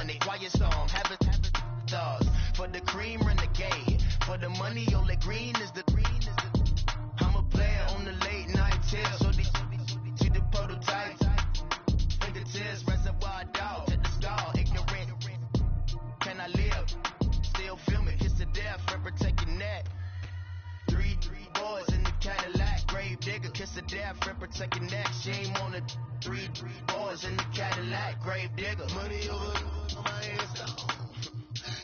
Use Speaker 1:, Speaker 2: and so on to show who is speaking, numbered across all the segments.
Speaker 1: money, quiet storm, have a stars. For the cream, renegade. For the money, only green is the I'm a player on the late night till. So these see the prototype. Fingertips, reservoir dog, to the skull, ignorant. Can I live? Still film it, kiss to death, friend, protect your neck. Three boys in the Cadillac, grave digger, kiss to death, friend, protect your neck. Shame on the three boys in the Cadillac, grave digger. Money over on my hairstyle.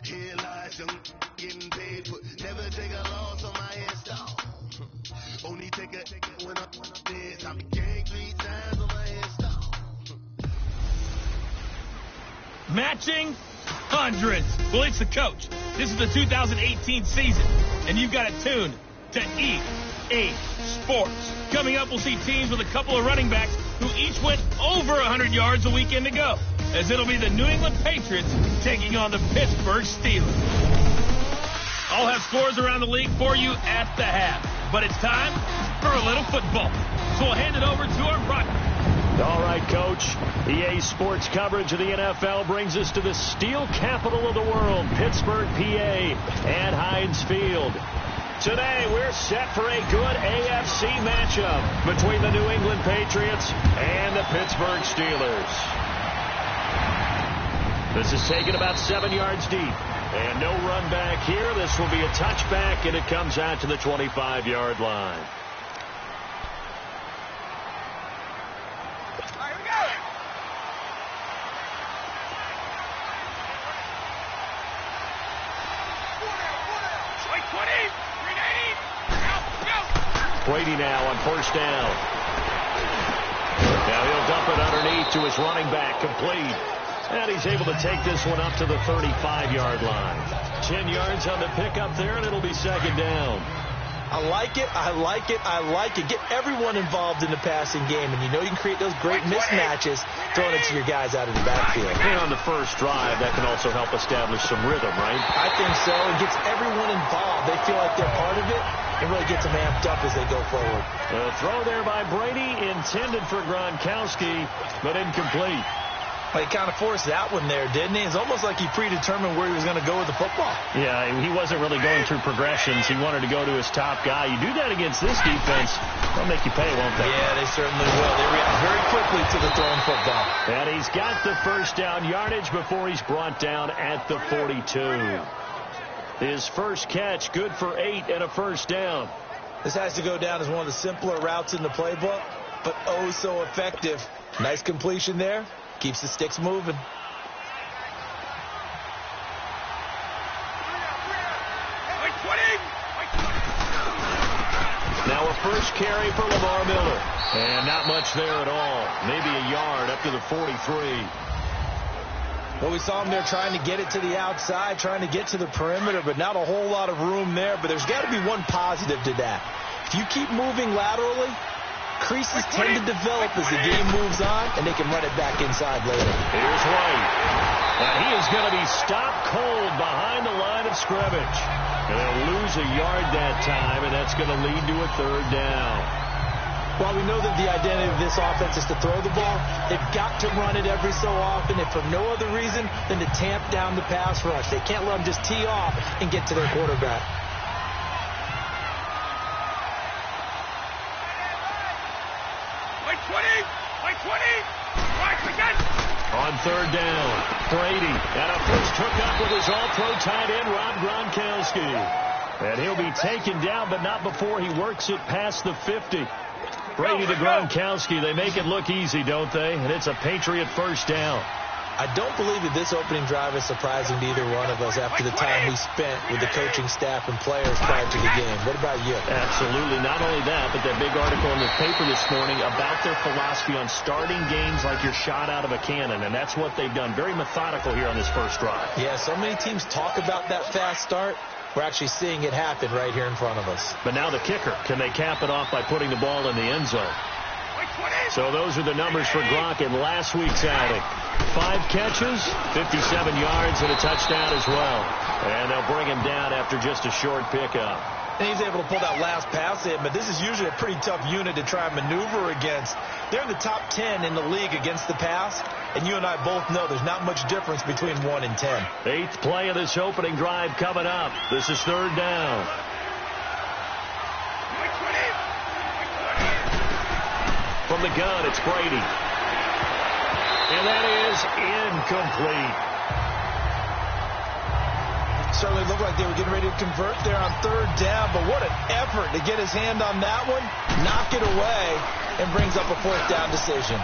Speaker 1: Here lies young, getting paid for. Never take a loss on my hairstyle. Only take a when I'm dead. I be gang 3 times on my hairstyle.
Speaker 2: Matching hundreds. Well, it's the coach. This is the 2018 season, and you've got it tuned to EA Sports. Coming up, we'll see teams with a couple of running backs who each went over 100 yards a weekend ago, as it'll be the New England Patriots taking on the Pittsburgh Steelers. I'll have scores around the league for you at the half, but it's time for a little football. So we'll hand it over to our broadcaster.
Speaker 3: All right, Coach. EA Sports coverage of the NFL brings us to the steel capital of the world, Pittsburgh, PA, at Heinz Field. Today, we're set for a good AFC matchup between the New England Patriots and the Pittsburgh Steelers. This is taken about 7 yards deep. And no run back here. This will be a touchback, and it comes out to the 25-yard line.
Speaker 4: All right, here we go.
Speaker 3: Brady now on first down. Now he'll dump it underneath to his running back, complete. And he's able to take this one up to the 35-yard line. 10 yards on the pickup there, and it'll be second down.
Speaker 5: I like it. I like it. I like it. Get everyone involved in the passing game, and you know you can create those great mismatches throwing it to your guys out of the backfield.
Speaker 3: And on the first drive, that can also help establish some rhythm, right?
Speaker 5: I think so. It gets everyone involved. They feel like they're part of it, and really gets them amped up as they go forward.
Speaker 3: A throw there by Brady, intended for Gronkowski, but incomplete.
Speaker 5: Well, he kind of forced that one there, didn't he? It's almost like he predetermined where he was going to go with the football.
Speaker 3: Yeah, he wasn't really going through progressions. He wanted to go to his top guy. You do that against this defense, they'll make you pay, won't they?
Speaker 5: Yeah, they certainly will. They react very quickly to the thrown football.
Speaker 3: And he's got the first down yardage before he's brought down at the 42. His first catch, good for 8 and a first down.
Speaker 5: This has to go down as one of the simpler routes in the playbook, but oh so effective. Nice completion there. Keeps the sticks moving.
Speaker 3: Now a first carry for Lamar Miller. And not much there at all. Maybe a yard up to the 43.
Speaker 5: Well, we saw him there trying to get it to the outside, trying to get to the perimeter, but not a whole lot of room there. But there's got to be one positive to that. If you keep moving laterally, creases tend to develop as the game moves on, and they can run it back inside later.
Speaker 3: Here's White. And he is going to be stopped cold behind the line of scrimmage. And they'll lose a yard that time, and that's going to lead to a third down.
Speaker 5: While we know that the identity of this offense is to throw the ball, they've got to run it every so often, if for no other reason than to tamp down the pass rush. They can't let them just tee off and get to their quarterback.
Speaker 3: On third down, Brady, and a first hookup with his all-pro tight end, Rob Gronkowski. And he'll be taken down, but not before he works it past the 50. Brady to Gronkowski, they make it look easy, don't they? And it's a Patriot first down.
Speaker 5: I don't believe that this opening drive is surprising to either one of us after the time we spent with the coaching staff and players prior to the game. What about you?
Speaker 3: Absolutely. Not only that, but that big article in the paper this morning about their philosophy on starting games like you're shot out of a cannon, and that's what they've done. Very methodical here on this first drive.
Speaker 5: Yeah, so many teams talk about that fast start. We're actually seeing it happen right here in front of us.
Speaker 3: But now the kicker. Can they cap it off by putting the ball in the end zone? So those are the numbers for Gronk in last week's outing. 5 catches, 57 yards, and a touchdown as well. And they'll bring him down after just a short pickup.
Speaker 5: And he's able to pull that last pass in, but this is usually a pretty tough unit to try and maneuver against. They're in the top 10 in the league against the pass, And you and I both know there's not much difference between 1 and 10.
Speaker 3: 8th play of this opening drive coming up. This is 3rd down. From the gun, it's Brady. And that is incomplete.
Speaker 5: Certainly looked like they were getting ready to convert there on 3rd down, but what an effort to get his hand on that one, knock it away, and brings up a 4th down decision.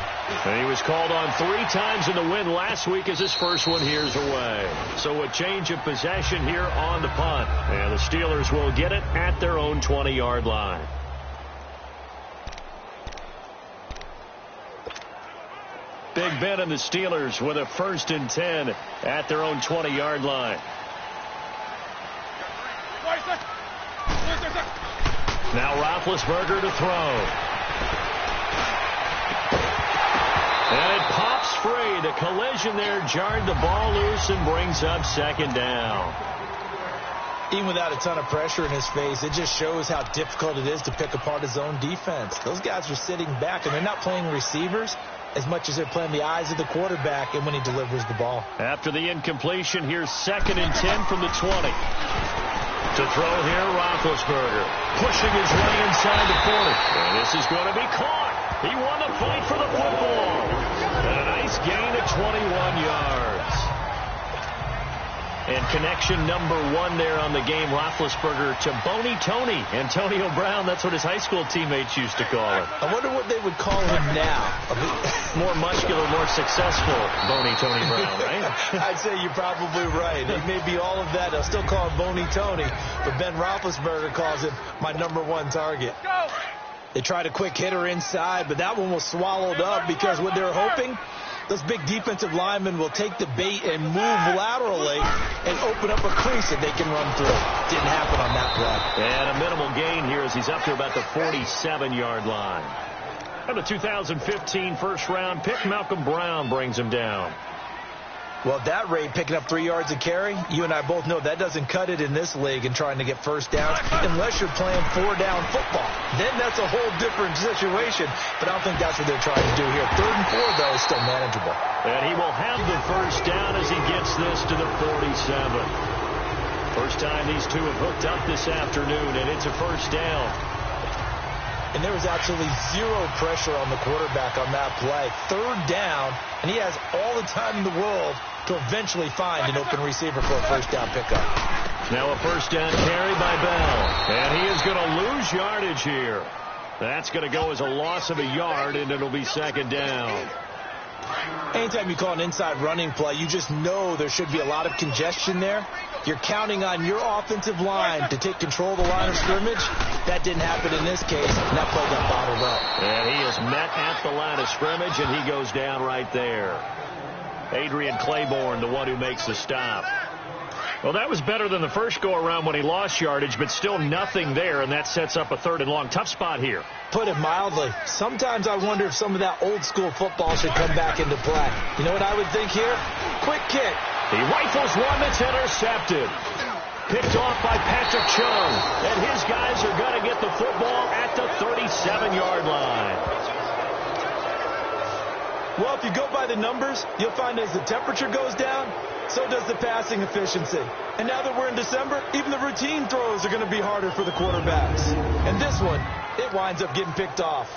Speaker 3: And he was called on 3 times in the win last week as his first one here's away. So a change of possession here on the punt. And the Steelers will get it at their own 20-yard line. Big Ben and the Steelers with a 1st and 10 at their own 20-yard line. Now Roethlisberger to throw. And it pops free. The collision there jarred the ball loose and brings up 2nd down.
Speaker 5: Even without a ton of pressure in his face, it just shows how difficult it is to pick apart his own defense. Those guys are sitting back, and they're not playing receivers as much as they're playing the eyes of the quarterback and when he delivers the ball. After the incompletion, here's 2nd and 10 from the 20. To throw here, Roethlisberger pushing his way inside the 40. And this is going to be caught. He won the fight for the football. And a nice gain of 21 yards. And connection number 1 there on the game, Roethlisberger to Boney Tony. Antonio Brown, that's what his high school teammates used to call him. I wonder what they would call him now.
Speaker 3: More muscular, more successful Boney Tony Brown, right?
Speaker 5: I'd say you're probably right. It may be all of that. They'll still call him Boney Tony, but Ben Roethlisberger calls him my number 1 target. They tried a quick hitter inside, but that one was swallowed up because what they're hoping, those big defensive linemen will take the bait and move laterally and open up a crease that they can run through. Didn't happen on that play.
Speaker 3: And a minimal gain here as he's up to about the 47-yard line. And the 2015 first-round pick, Malcolm Brown, brings him down.
Speaker 5: Well, at that rate, picking up 3 yards a carry, you and I both know that doesn't cut it in this league and trying to get first downs unless you're playing 4-down football. Then that's a whole different situation, but I don't think that's what they're trying to do here. 3rd and 4, though, is still manageable.
Speaker 3: And he will have the first down as he gets this to the 47. First time these two have hooked up this afternoon, and it's a first down.
Speaker 5: And there was absolutely zero pressure on the quarterback on that play. 3rd down, and he has all the time in the world to eventually find an open receiver for a first down pickup.
Speaker 3: Now a first down carry by Bell. And he is going to lose yardage here. That's going to go as a loss of a yard, and it'll be 2nd down.
Speaker 5: Anytime you call an inside running play, you just know there should be a lot of congestion there. You're counting on your offensive line to take control of the line of scrimmage. That didn't happen in this case, and that play got bottled up.
Speaker 3: And he is met at the line of scrimmage, and he goes down right there. Adrian Claiborne, the one who makes the stop. Well, that was better than the first go-around when he lost yardage, but still nothing there, and that sets up a 3rd and long. Tough spot here.
Speaker 5: Put it mildly. Sometimes I wonder if some of that old-school football should come back into play. You know what I would think here? Quick kick.
Speaker 3: He rifles one that's intercepted. Picked off by Patrick Chung, and his guys are going to get the football at the 37-yard line.
Speaker 5: Well, if you go by the numbers, you'll find as the temperature goes down, so does the passing efficiency. And now that we're in December, even the routine throws are going to be harder for the quarterbacks. And this one, it winds up getting picked off.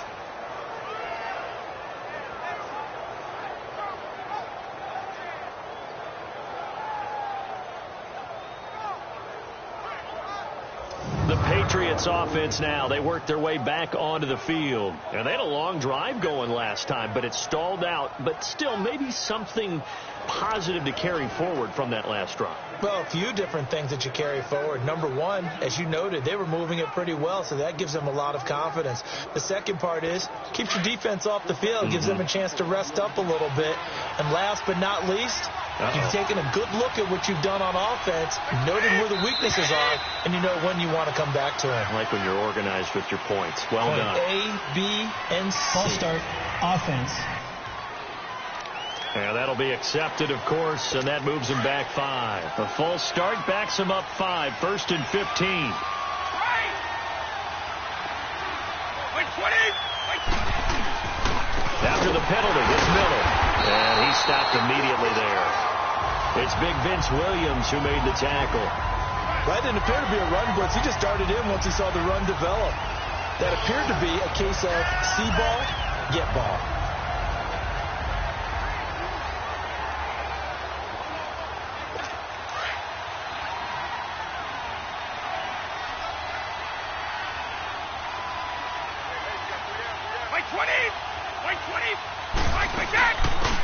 Speaker 3: The Patriots offense now, they worked their way back onto the field. And they had a long drive going last time, but it stalled out. But still, maybe something positive to carry forward from that last drive.
Speaker 5: Well, a few different things that you carry forward. Number one, as you noted, they were moving it pretty well, so that gives them a lot of confidence. The second part is, keeps your defense off the field, gives them a chance to rest up a little bit. And last but not least, you've taken a good look at what you've done on offense, noted where the weaknesses are, and you know when you want to come back to them.
Speaker 3: I like when you're organized with your points. Well done.
Speaker 5: A, B, and C.
Speaker 4: False start, offense.
Speaker 3: And that'll be accepted, of course, and that moves him back 5. A false start backs him up 5, 1st and 15. After the penalty, it's Miller. And he he's stopped immediately there. It's Big Vince Williams who made the tackle.
Speaker 5: That didn't appear to be a run blitz. He just darted in once he saw the run develop. That appeared to be a case of see ball, get ball.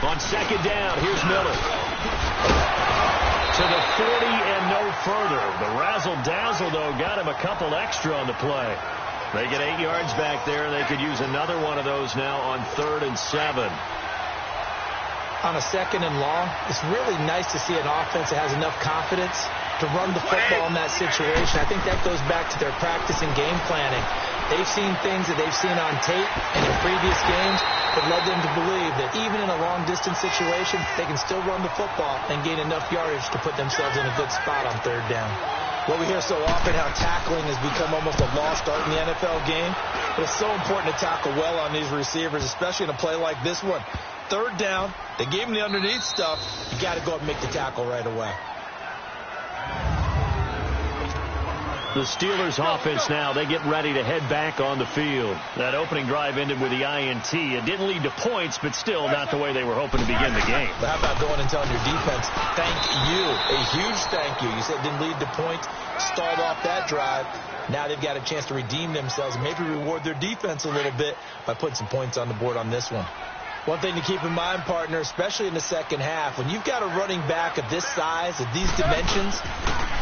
Speaker 3: On second down, here's Miller. To the 40 and no further. The razzle-dazzle, though, got him a couple extra on the play. They get 8 yards back there, and they could use another one of those now on 3rd and 7.
Speaker 5: On a 2nd and long, it's really nice to see an offense that has enough confidence to run the football in that situation. I think that goes back to their practice and game planning. They've seen things that they've seen on tape and in previous games that led them to believe that even in a long-distance situation, they can still run the football and gain enough yardage to put themselves in a good spot on 3rd down. Well, we hear so often how tackling has become almost a lost art in the NFL game, but it's so important to tackle well on these receivers, especially in a play like this one. 3rd down, they gave him the underneath stuff. You got to go up and make the tackle right away.
Speaker 3: The Steelers offense now, they get ready to head back on the field. That opening drive ended with the INT. It didn't lead to points, but still not the way they were hoping to begin the game.
Speaker 5: But how about going and telling your defense, thank you, a huge thank you. You said it didn't lead to points, stalled off that drive. Now they've got a chance to redeem themselves and maybe reward their defense a little bit by putting some points on the board on this one. One thing to keep in mind, partner, especially in the second half, when you've got a running back of this size, of these dimensions,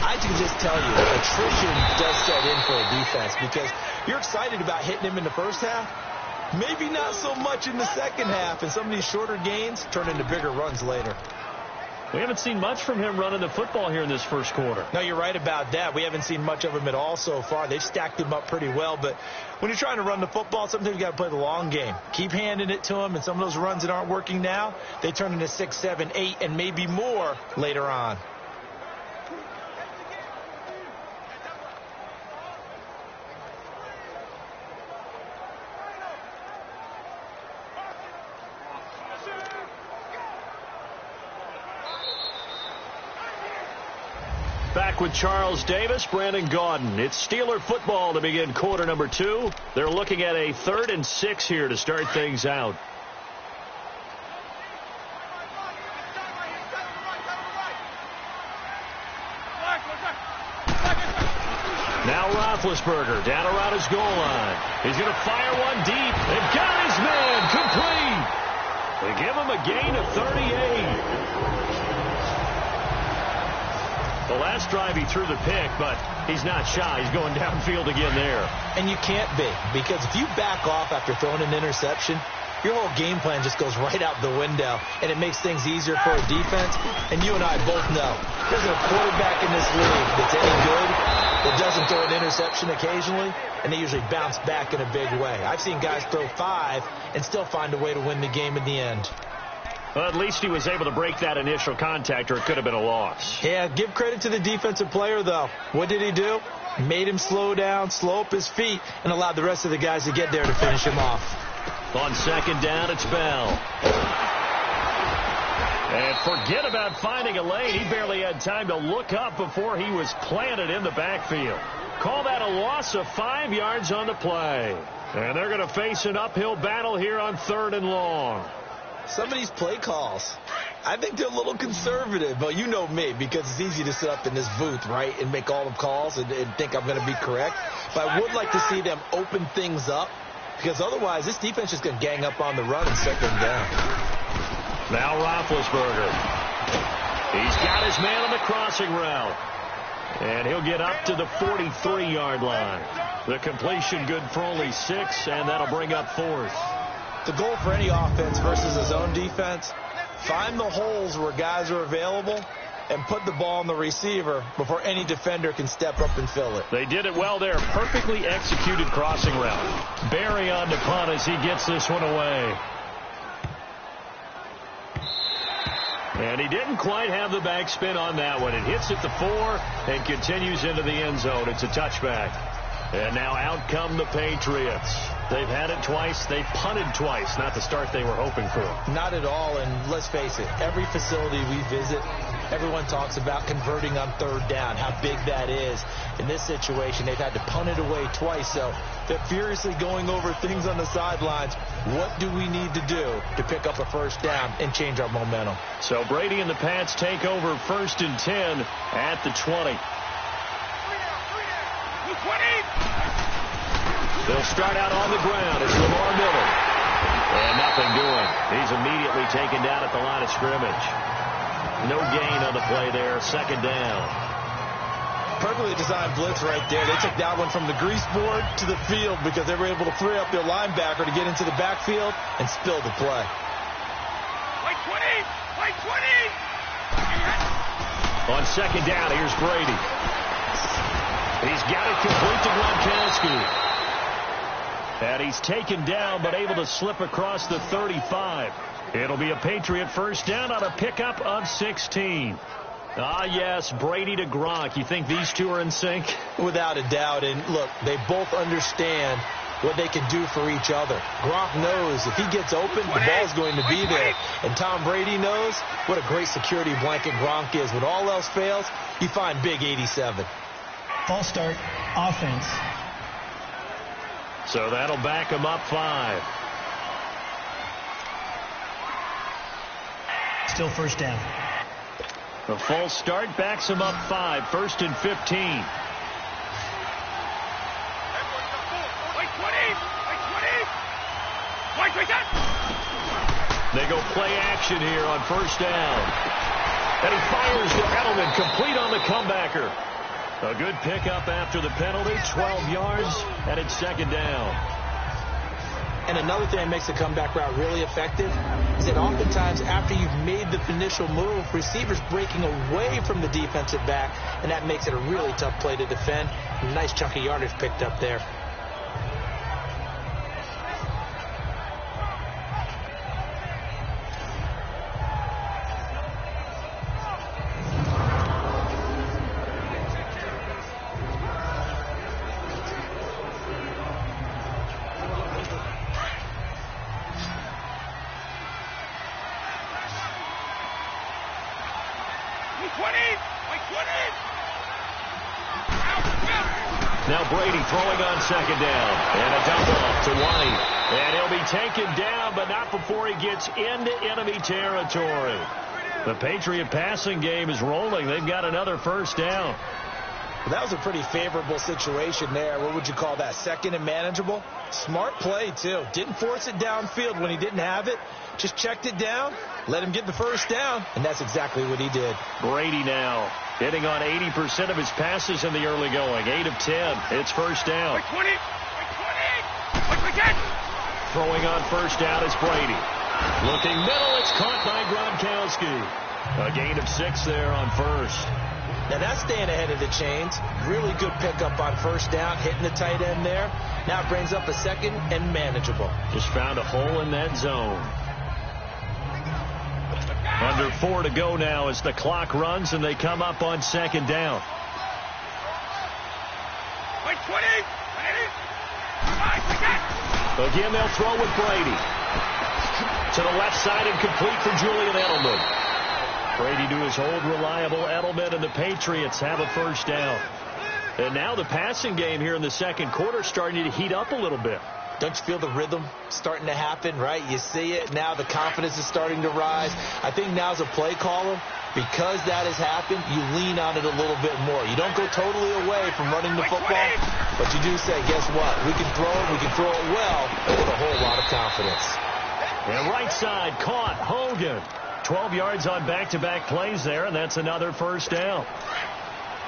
Speaker 5: I can just tell you, attrition does set in for a defense because you're excited about hitting him in the first half. Maybe not so much in the second half, and some of these shorter gains turn into bigger runs later.
Speaker 3: We haven't seen much from him running the football here in this first quarter.
Speaker 5: No, you're right about that. We haven't seen much of him at all so far. They've stacked him up pretty well, but when you're trying to run the football, sometimes you got to play the long game. Keep handing it to him, and some of those runs that aren't working now, they turn into 6, 7, 8, and maybe more later on.
Speaker 3: Back with Charles Davis, Brandon Gaudin. It's Steeler football to begin quarter number 2. They're looking at a 3rd and 6 here to start things out. Now Roethlisberger down around his goal line. He's going to fire one deep. They've got his man complete. They give him a gain of 38. The last drive he threw the pick, but he's not shy. He's going downfield again there.
Speaker 5: And you can't be, because if you back off after throwing an interception, your whole game plan just goes right out the window, and it makes things easier for a defense. And you and I both know there's a quarterback in this league that's any good that doesn't throw an interception occasionally, and they usually bounce back in a big way. I've seen guys throw 5 and still find a way to win the game in the end.
Speaker 3: Well, at least he was able to break that initial contact, or it could have been a loss.
Speaker 5: Yeah, give credit to the defensive player, though. What did he do? Made him slow down, slow up his feet, and allowed the rest of the guys to get there to finish him off.
Speaker 3: On second down, it's Bell. And forget about finding a lane. He barely had time to look up before he was planted in the backfield. Call that a loss of 5 yards on the play. And they're going to face an uphill battle here on 3rd and long.
Speaker 5: Some of these play calls, I think they're a little conservative. But you know me, because it's easy to sit up in this booth, right, and make all the calls and think I'm going to be correct. But I would like to see them open things up, because otherwise this defense is going to gang up on the run and set them down.
Speaker 3: Now Roethlisberger. He's got his man on the crossing route. And he'll get up to the 43-yard line. The completion good for only 6, and that'll bring up 4th.
Speaker 5: The goal for any offense versus a zone defense, find the holes where guys are available and put the ball on the receiver before any defender can step up and fill it.
Speaker 3: They did it well there. Perfectly executed crossing route. Barry on the punt as he gets this one away. And he didn't quite have the backspin on that one. It hits at the 4 and continues into the end zone. It's a touchback. And now out come the Patriots. They've had it twice. They've punted twice. Not the start they were hoping for.
Speaker 5: Not at all, and let's face it, every facility we visit, everyone talks about converting on third down, how big that is. In this situation, they've had to punt it away twice, so they're furiously going over things on the sidelines. What do we need to do to pick up a first down and change our momentum?
Speaker 3: So Brady and the Pats take over 1st and 10 at the 20. They'll start out on the ground. It's Lamar Miller. And nothing doing. He's immediately taken down at the line of scrimmage. No gain on the play there. 2nd down.
Speaker 5: Perfectly designed blitz right there. They took that one from the grease board to the field because they were able to free up their linebacker to get into the backfield and spill the play.
Speaker 2: White 20! White 20!
Speaker 3: On 2nd down, here's Brady. He's got it complete to Gronkowski. And he's taken down, but able to slip across the 35. It'll be a Patriot first down on a pickup of 16. Ah, yes, Brady to Gronk. You think these two are in sync?
Speaker 5: Without a doubt. And, look, they both understand what they can do for each other. Gronk knows if he gets open, the ball's going to be there. And Tom Brady knows what a great security blanket Gronk is. When all else fails, you find big 87.
Speaker 4: False start, offense.
Speaker 3: So that'll back him up 5.
Speaker 4: Still first down.
Speaker 3: The false start backs him up 5. 1st and 15. They go play action here on 1st down. And he fires to Edelman, complete on the comebacker. A good pickup after the penalty, 12 yards, and it's 2nd down.
Speaker 5: And another thing that makes the comeback route really effective is that oftentimes after you've made the initial move, receivers breaking away from the defensive back, and that makes it a really tough play to defend. A nice chunk of yardage picked up there.
Speaker 3: Now Brady throwing on 2nd down. And a dump off to White. And he'll be taken down, but not before he gets into enemy territory. The Patriot passing game is rolling. They've got another first down.
Speaker 5: Well, that was a pretty favorable situation there. What would you call that? 2nd and manageable? Smart play, too. Didn't force it downfield when he didn't have it. Just checked it down, let him get the first down, and that's exactly what he did.
Speaker 3: Brady now hitting on 80% of his passes in the early going. 8 of 10. It's first down. Throwing on first down is Brady. Looking middle. It's caught by Gronkowski. A gain of 6 there on 1st.
Speaker 5: Now that's staying ahead of the chains. Really good pickup on first down, hitting the tight end there. Now it brings up a 2nd and manageable.
Speaker 3: Just found a hole in that zone. Under 4 to go now as the clock runs and they come up on 2nd down. Again, they'll throw with Brady. To the left side and complete for Julian Edelman. Brady to his old reliable Edelman, and the Patriots have a first down. And now the passing game here in the 2nd quarter starting to heat up a little bit.
Speaker 5: Don't you feel the rhythm starting to happen, right? You see it. Now the confidence is starting to rise. I think now as a play caller, because that has happened, you lean on it a little bit more. You don't go totally away from running the football, but you do say, guess what? We can throw it. We can throw it well with a whole lot of confidence.
Speaker 3: And right side caught. Hogan. 12 yards on back-to-back plays there, and that's another first down.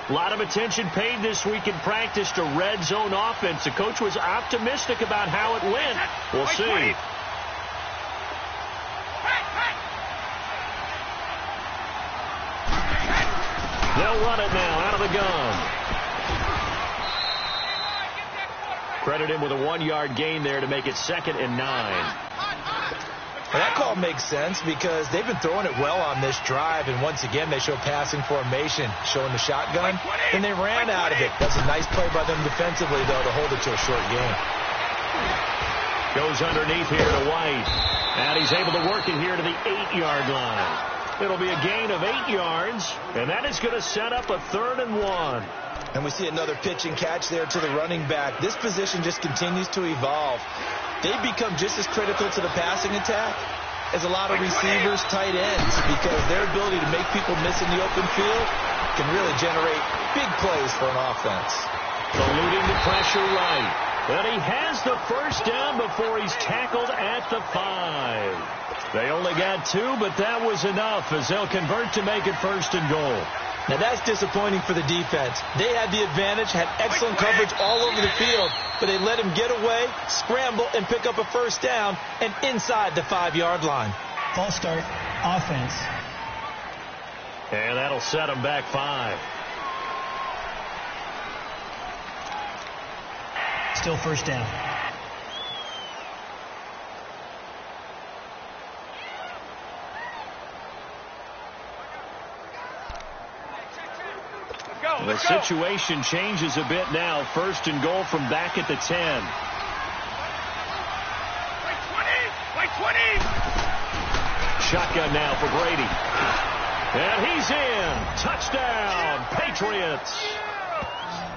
Speaker 3: A lot of attention paid this week in practice to red zone offense. The coach was optimistic about how it went. We'll see. They'll run it now out of the gun. Credit him with a 1-yard gain there to make it 2nd and 9.
Speaker 5: Well, that call makes sense because they've been throwing it well on this drive, and once again they show passing formation, showing the shotgun, and they ran out of it. That's a nice play by them defensively, though, to hold it to a short game.
Speaker 3: Goes underneath here to White. And he's able to work it here to the 8-yard line. It'll be a gain of 8 yards, and that is going to set up a 3rd and 1.
Speaker 5: And we see another pitch and catch there to the running back. This position just continues to evolve. They become just as critical to the passing attack as a lot of receivers, tight ends, because their ability to make people miss in the open field can really generate big plays for an offense.
Speaker 3: Eluding the pressure right. But he has the first down before he's tackled at the 5. They only got 2, but that was enough as they'll convert to make it 1st and goal.
Speaker 5: Now, that's disappointing for the defense. They had the advantage, had excellent coverage all over the field, but they let him get away, scramble, and pick up a first down, and inside the 5-yard line.
Speaker 4: False start, offense.
Speaker 3: And that'll set him back 5.
Speaker 4: Still first down.
Speaker 3: The situation changes a bit now. 1st and goal from back at the 10. Shotgun now for Brady. And he's in. Touchdown, Patriots.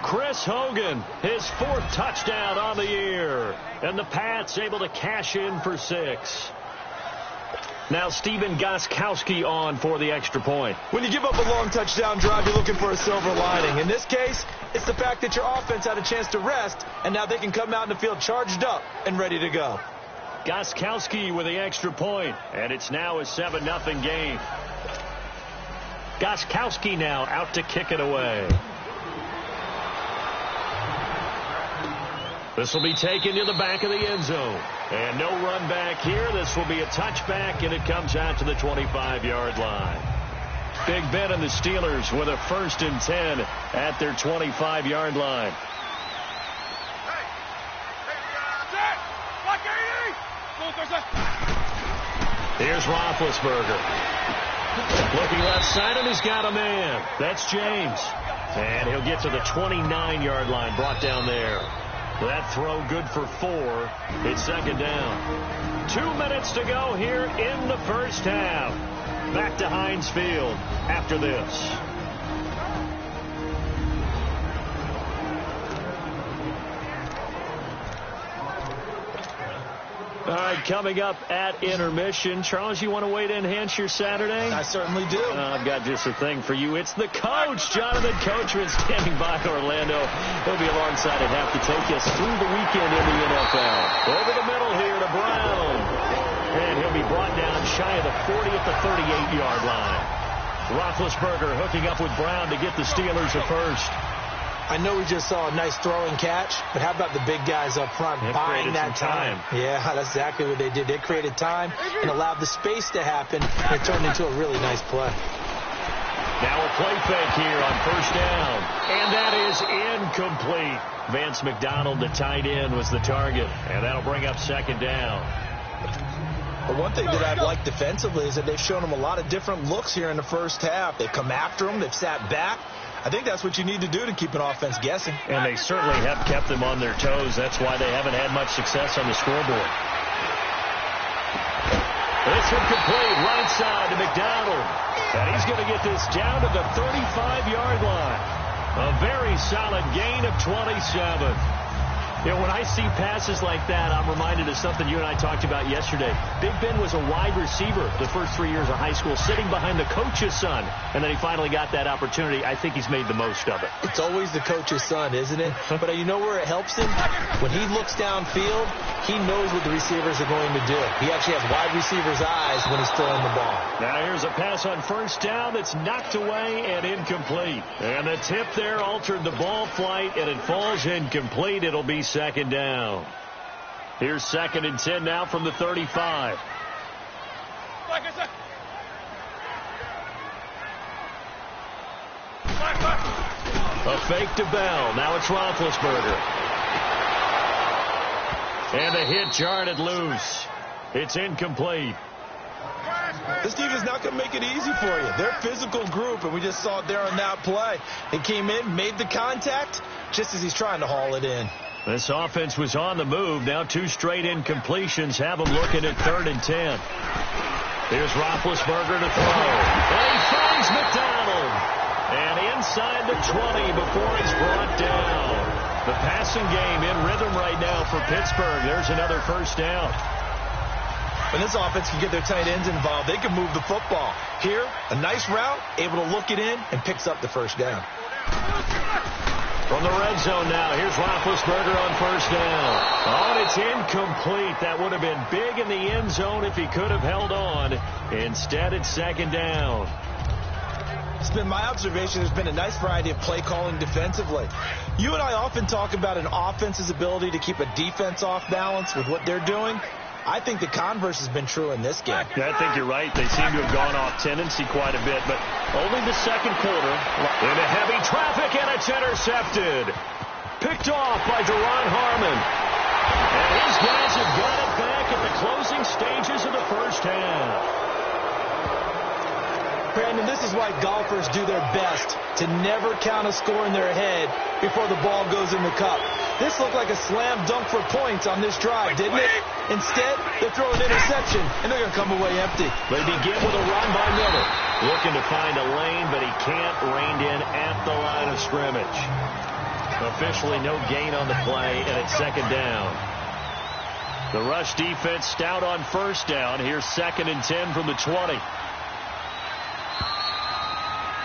Speaker 3: Chris Hogan, his 4th touchdown on the year. And the Pats able to cash in for 6. Now Str1kes2kill's on for the extra point.
Speaker 5: When you give up a long touchdown drive, you're looking for a silver lining. In this case, it's the fact that your offense had a chance to rest, and now they can come out in the field charged up and ready to go.
Speaker 3: Kes2kill's with the extra point, and it's now a 7-0 game. Kes2kill's now out to kick it away. This will be taken to the back of the end zone. And no run back here. This will be a touchback, and it comes out to the 25-yard line. Big Ben and the Steelers with a 1st and 10 at their 25-yard line. Here's Roethlisberger. Looking left side, and he's got a man. That's James. And he'll get to the 29-yard line, brought down there. That throw good for 4. It's 2nd down. 2 minutes to go here in the first half. Back to Heinz Field after this. All right, coming up at intermission. Charles, you want to wait to enhance your Saturday?
Speaker 5: I certainly do.
Speaker 3: I've got just a thing for you. It's the coach, Jonathan Coachman, standing by Orlando. He'll be alongside at half to take us through the weekend in the NFL. Over the middle here to Brown. And he'll be brought down shy of the 40 at the 38-yard line. Roethlisberger hooking up with Brown to get the Steelers a first.
Speaker 5: I know we just saw a nice throw and catch, but how about the big guys up front buying that time? Yeah, that's exactly what they did. They created time and allowed the space to happen, and it turned into a really nice play.
Speaker 3: Now a play fake here on 1st down, and that is incomplete. Vance McDonald, the tight end, was the target, and that'll bring up 2nd down.
Speaker 5: But one thing that I've liked defensively is that they've shown them a lot of different looks here in the first half. They've come after them. They've sat back. I think that's what you need to do to keep an offense guessing.
Speaker 3: And they certainly have kept them on their toes. That's why they haven't had much success on the scoreboard. This one complete, right side to McDonald. And he's going to get this down to the 35-yard line. A very solid gain of 27. You know, when I see passes like that, I'm reminded of something you and I talked about yesterday. Big Ben was a wide receiver the first 3 years of high school, sitting behind the coach's son, and then he finally got that opportunity. I think he's made the most of it.
Speaker 5: It's always the coach's son, isn't it? But you know where it helps him? When he looks downfield, he knows what the receivers are going to do. He actually has wide receivers' eyes when he's throwing the ball.
Speaker 3: Now here's a pass on 1st down that's knocked away and incomplete. And the tip there altered the ball flight, and it falls incomplete. It'll be 2nd down. Here's 2nd and 10 now from the 35. A fake to Bell. Now it's Roethlisberger. And a hit jarred loose. It's incomplete.
Speaker 5: This team is not going to make it easy for you. They're a physical group, and we just saw it there on that play. He came in, made the contact, just as he's trying to haul it in.
Speaker 3: This offense was on the move. Now 2 straight incompletions have them looking at 3rd and 10. Here's Roethlisberger to throw. And he finds McDonald. And inside the 20 before he's brought down. The passing game in rhythm right now for Pittsburgh. There's another first down.
Speaker 5: When this offense can get their tight ends involved, they can move the football. Here, a nice route, able to look it in, and picks up the first down.
Speaker 3: From the red zone now, here's Roethlisberger on first down. Oh, and it's incomplete. That would have been big in the end zone if he could have held on. Instead, it's 2nd down.
Speaker 5: It's been my observation there's been a nice variety of play calling defensively. You and I often talk about an offense's ability to keep a defense off balance with what they're doing. I think the converse has been true in this game.
Speaker 3: Yeah, I think you're right. They seem to have gone off tendency quite a bit, but only the second quarter. Into heavy traffic, and it's intercepted. Picked off by Duron Harmon. And these guys have got it back at the closing stages of the first half.
Speaker 5: Brandon, this is why golfers do their best to never count a score in their head before the ball goes in the cup. This looked like a slam dunk for points on this drive, didn't it? Instead, they throw an interception, and they're going to come away empty.
Speaker 3: They begin with a run by Miller. Looking to find a lane, but he can't rein in at the line of scrimmage. Officially no gain on the play, and it's 2nd down. The rush defense stout on first down. Here's 2nd and 10 from the 20.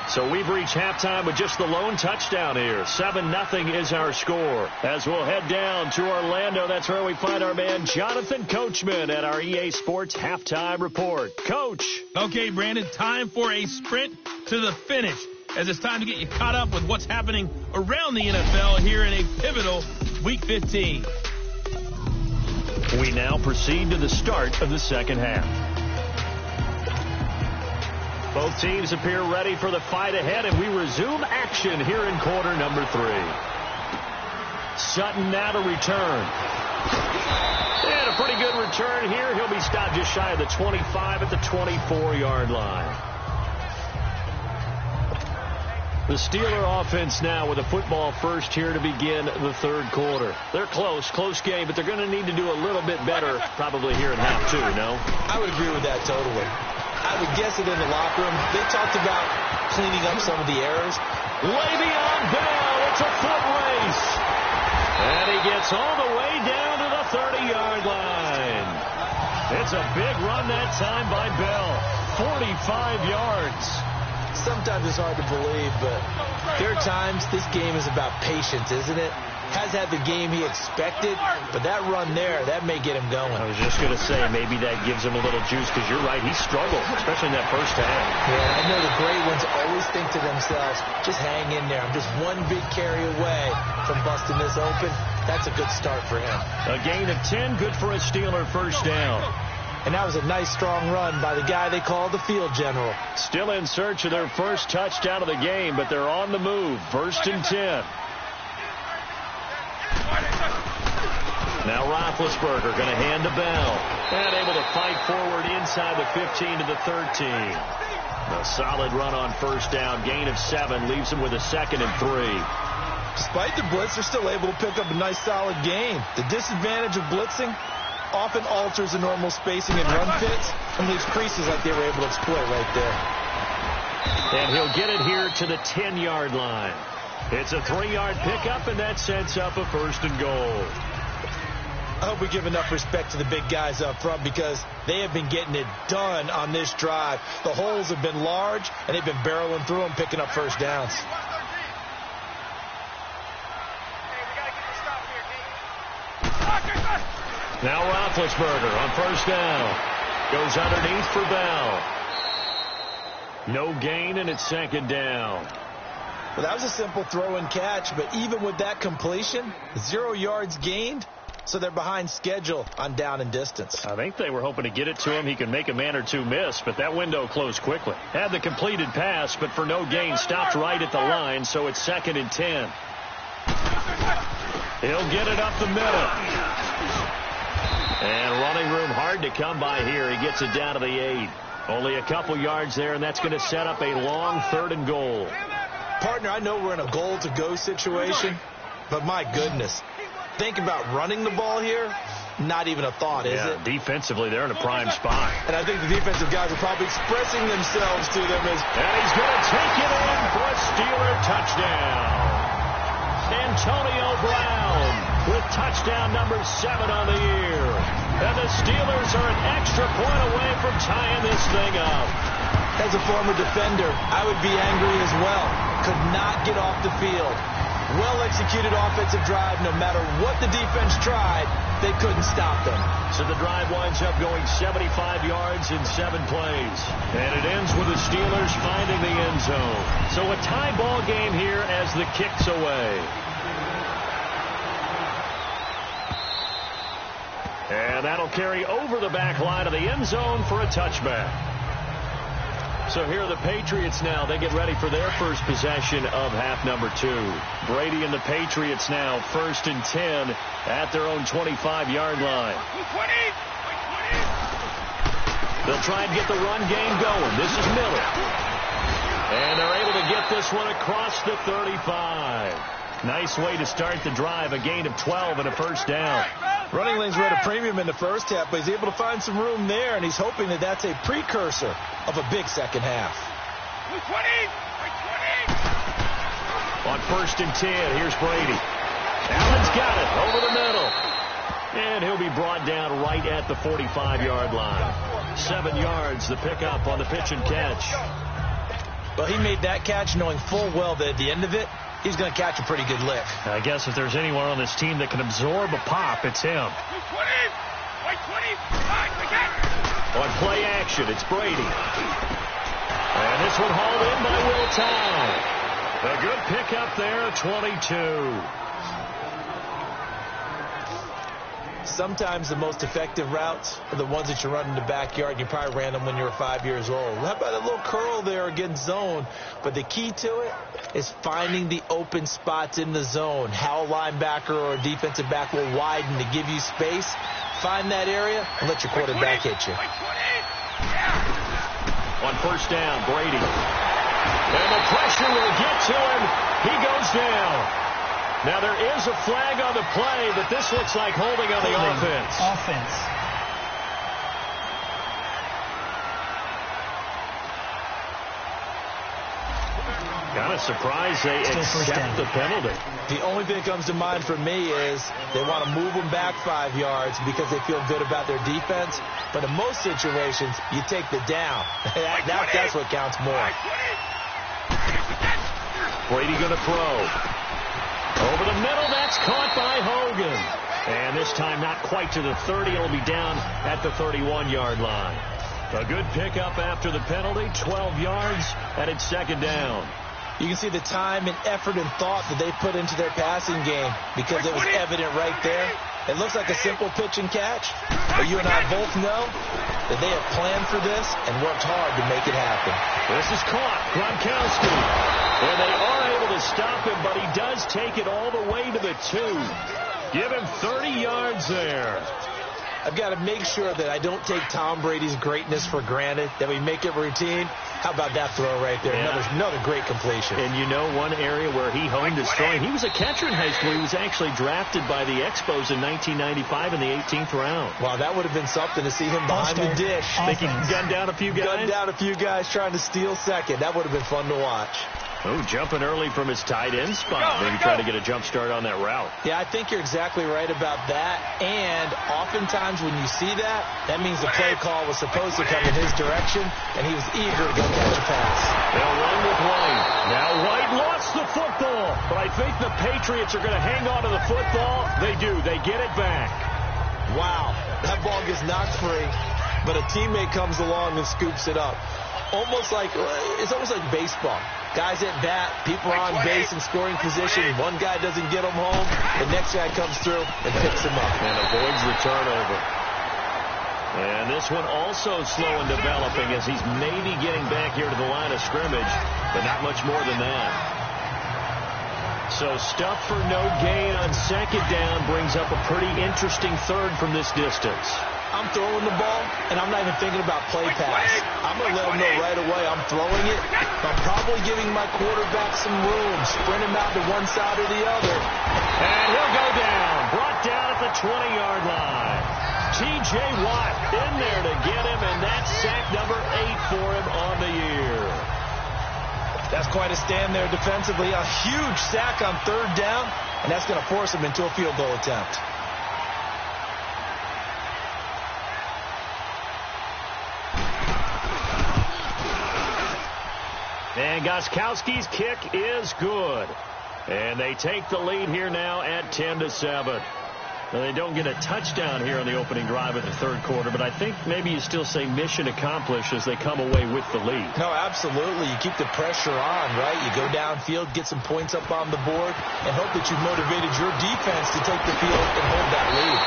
Speaker 3: So we've reached halftime with just the lone touchdown here. 7-0 is our score. As we'll head down to Orlando, that's where we find our man Jonathan Coachman at our EA Sports Halftime Report. Coach.
Speaker 2: Okay, Brandon, time for a sprint to the finish, as it's time to get you caught up with what's happening around the NFL here in a pivotal Week 15.
Speaker 3: We now proceed to the start of the second half. Both teams appear ready for the fight ahead, and we resume action here in quarter number 3. Sutton now to return. And a pretty good return here. He'll be stopped just shy of the 25 at the 24-yard line. The Steeler offense now with a football first here to begin the third quarter. They're close game, but they're going to need to do a little bit better probably here in half 2, no?
Speaker 5: I would agree with that totally. I would guess it in the locker room. They talked about cleaning up some of the errors.
Speaker 3: Le'Veon Bell, it's a foot race. And he gets all the way down to the 30-yard line. It's a big run that time by Bell. 45 yards.
Speaker 5: Sometimes it's hard to believe, but there are times this game is about patience, isn't it? Has had the game he expected, but that run there, that may get him going.
Speaker 3: I was just going to say, maybe that gives him a little juice, because you're right, he struggled, especially in that first half.
Speaker 5: Yeah, I know the great ones always think to themselves, just hang in there. I'm just one big carry away from busting this open. That's a good start for him.
Speaker 3: A gain of 10, good for a Steeler first down.
Speaker 5: And that was a nice, strong run by the guy they call the field general.
Speaker 3: Still in search of their first touchdown of the game, but they're on the move. 1st and 10. Now Roethlisberger going to hand to Bell. And able to fight forward inside the 15 to the 13. A solid run on first down. Gain of 7 leaves him with a 2nd and 3.
Speaker 5: Despite the blitz, they're still able to pick up a nice, solid gain. The disadvantage of blitzing often alters the normal spacing and run fits and leaves creases like they were able to exploit right there.
Speaker 3: And he'll get it here to the 10-yard line. It's a 3-yard pickup, and that sets up a 1st and goal.
Speaker 5: I hope we give enough respect to the big guys up front, because they have been getting it done on this drive. The holes have been large, and they've been barreling through them, picking up first downs.
Speaker 3: Now Roethlisberger on first down. Goes underneath for Bell. No gain, and it's 2nd down.
Speaker 5: Well, that was a simple throw and catch, but even with that completion, 0 yards gained, so they're behind schedule on down and distance.
Speaker 3: I think they were hoping to get it to him. He could make a man or two miss, but that window closed quickly. Had the completed pass, but for no gain, stopped right at the line, so it's 2nd and 10. He'll get it up the middle. And running room hard to come by here. He gets it down to the 8. Only a couple yards there, and that's going to set up a long 3rd and goal.
Speaker 5: Partner, I know we're in a goal-to-go situation, but my goodness, Think about running the ball here. Not even a thought, is it?
Speaker 3: Defensively, they're in a prime spot.
Speaker 5: And I think the defensive guys are probably expressing themselves to them as...
Speaker 3: And he's going to take it in for a Steeler touchdown. Antonio Brown with touchdown number 7 on the year. And the Steelers are an extra point away from tying this thing up.
Speaker 5: As a former defender, I would be angry as well. Could not get off the field. Well-executed offensive drive. No matter what the defense tried, they couldn't stop them.
Speaker 3: So the drive winds up going 75 yards in 7 plays. And it ends with the Steelers finding the end zone. So a tie ball game here as the kick's away. And that'll carry over the back line of the end zone for a touchback. So here are the Patriots now. They get ready for their first possession of half number 2. Brady and the Patriots now 1st and 10 at their own 25-yard line. They'll try and get the run game going. This is Miller. And they're able to get this one across the 35. Nice way to start the drive. A gain of 12 and a first down.
Speaker 5: Running lanes were at a premium in the first half, but he's able to find some room there, and he's hoping that that's a precursor of a big second half.
Speaker 3: On 1st and 10, here's Brady. Allen's got it over the middle. And he'll be brought down right at the 45-yard line. 7 yards, the pickup on the pitch and catch.
Speaker 5: Well, he made that catch knowing full well that at the end of it, he's going to catch a pretty good lick.
Speaker 3: I guess if there's anyone on this team that can absorb a pop, it's him. On play action, it's Brady. And this one hauled in by Will Town. A good pickup there, 22.
Speaker 5: Sometimes the most effective routes are the ones that you run in the backyard. You probably ran them when you were 5 years old. How about a little curl there against zone? But the key to it is finding the open spots in the zone. How a linebacker or a defensive back will widen to give you space. Find that area and let your quarterback hit you.
Speaker 3: On 1st down, Brady. And the pressure will get to him. He goes down. Now, there is a flag on the play, but this looks like holding on the offense. Kind of surprised they accept the penalty.
Speaker 5: The only thing that comes to mind for me is they want to move them back 5 yards because they feel good about their defense. But in most situations, you take the down. That's what counts more.
Speaker 3: Brady going to throw. Over the middle, that's caught by Hogan. And this time not quite to the 30. It'll be down at the 31-yard line. A good pickup after the penalty, 12 yards, and it's 2nd down.
Speaker 5: You can see the time and effort and thought that they put into their passing game because it was evident right there. It looks like a simple pitch and catch, but you and I both know that they have planned for this and worked hard to make it happen.
Speaker 3: This is caught. Gronkowski. And they are able to stop him, but he does take it all the way to the 2. Give him 30 yards there.
Speaker 5: I've got to make sure that I don't take Tom Brady's greatness for granted, that we make it routine. How about that throw right there? Yeah. Another great completion.
Speaker 3: And you know one area where he honed his throwing. He was a catcher in high school. He was actually drafted by the Expos in 1995 in the 18th round.
Speaker 5: Wow, that would have been something to see him behind the dish.
Speaker 3: Think he gunned down a few guys?
Speaker 5: Gunned down a few guys trying to steal second. That would have been fun to watch.
Speaker 3: Oh, jumping early from his tight end spot. Maybe trying to get a jump start on that route.
Speaker 5: Yeah, I think you're exactly right about that. And oftentimes when you see that, that means the play call was supposed to come in his direction, and he was eager to go catch a pass.
Speaker 3: They'll run with White. Now White lost the football, but I think the Patriots are going to hang on to the football. They do. They get it back.
Speaker 5: Wow, that ball gets knocked free, but a teammate comes along and scoops it up. It's almost like baseball. Guys at bat, people are on base in scoring position. One guy doesn't get them home. The next guy comes through and picks him up.
Speaker 3: And avoids the turnover. And this one also slow in developing as he's maybe getting back here to the line of scrimmage, but not much more than that. So stuff for no gain on 2nd down brings up a pretty interesting 3rd from this distance.
Speaker 5: I'm throwing the ball, and I'm not even thinking about play pass. I'm going to let him know right away I'm throwing it. I'm probably giving my quarterback some room, sprint him out to one side or the other.
Speaker 3: And he'll go down, brought down at the 20-yard line. T.J. Watt in there to get him, and that's sack number 8 for him on the year.
Speaker 5: That's quite a stand there defensively. A huge sack on third down, and that's going to force him into a field goal attempt.
Speaker 3: And Gostkowski's kick is good. And they take the lead here now at 10-7. Now, they don't get a touchdown here on the opening drive of the third quarter, but I think maybe you still say mission accomplished as they come away with the lead.
Speaker 5: No, absolutely. You keep the pressure on, right? You go downfield, get some points up on the board, and hope that you've motivated your defense to take the field and hold that lead.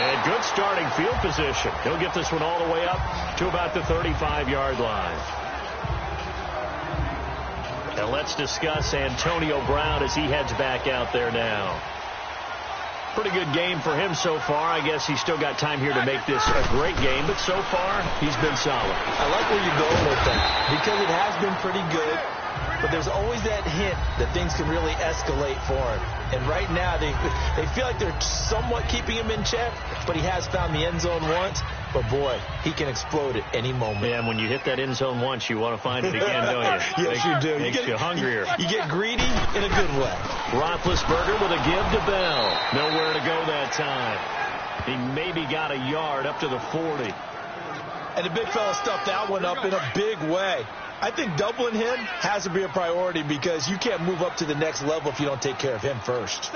Speaker 3: And good starting field position. He'll get this one all the way up to about the 35-yard line. Now let's discuss Antonio Brown as he heads back out there now. Pretty good game for him so far. I guess he's still got time here to make this a great game, but so far he's been solid.
Speaker 5: I like where you're going with that because it has been pretty good, but there's always that hint that things can really escalate for him. And right now they feel like they're somewhat keeping him in check, but he has found the end zone once. But, boy, he can explode at any moment.
Speaker 3: Yeah, and when you hit that end zone once, you want to find it again, don't you?
Speaker 5: Yes, you do.
Speaker 3: Makes you hungrier.
Speaker 5: You get greedy in a good way.
Speaker 3: Roethlisberger with a give to Bell. Nowhere to go that time. He maybe got a yard up to the 40.
Speaker 5: And the big fella stuffed that one up in a big way. I think doubling him has to be a priority because you can't move up to the next level if you don't take care of him first.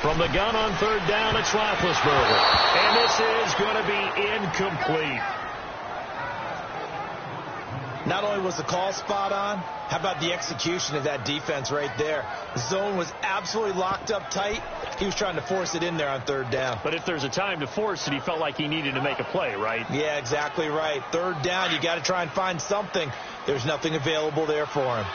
Speaker 3: From the gun on third down, it's Roethlisberger. And this is going to be incomplete.
Speaker 5: Not only was the call spot on, how about the execution of that defense right there? The zone was absolutely locked up tight. He was trying to force it in there on third down.
Speaker 3: But if there's a time to force it, he felt like he needed to make a play, right?
Speaker 5: Yeah, exactly right. Third down, you got to try and find something. There's nothing available there for him.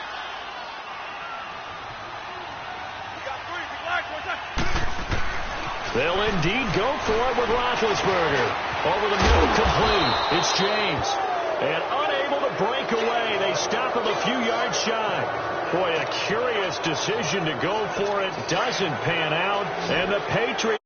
Speaker 3: They'll indeed go for it with Roethlisberger. Over the middle, complete. It's James. And unable to break away. They stop him a few yards shy. Boy, a curious decision to go for it. Doesn't pan out. And the Patriots